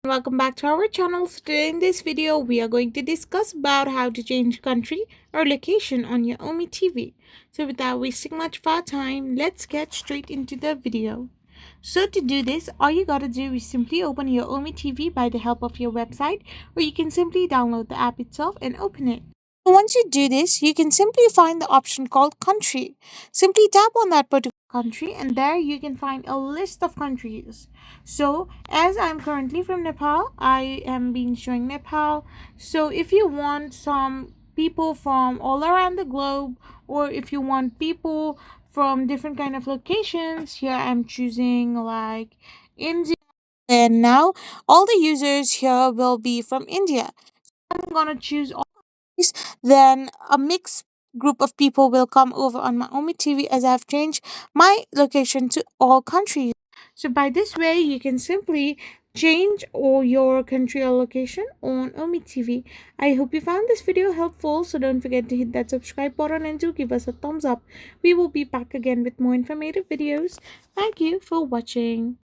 Welcome back to our channel. So today in this video, we are going to discuss about how to change country or location on your OME TV. So without wasting much of our time, let's get straight into the video. So to do this, all you gotta do is simply open your OME TV by the help of your website, or you can simply download the app itself and open it. Once you do this, you can simply find the option called country. Simply tap on that particular country and there you can find a list of countries. So as I'm currently from Nepal, I am being showing Nepal. So if you want some people from all around the globe, or if you want people from different kind of locations, here I'm choosing like India. And now all the users here will be from India. I'm gonna choose then a mixed group of people will come over on my OMI TV as I've changed my location to all countries. So by this way, you can simply change all your country or location on OMI TV. I hope you found this video helpful. So don't forget to hit that subscribe button and do give us a thumbs up. We will be back again with more informative videos. Thank you for watching.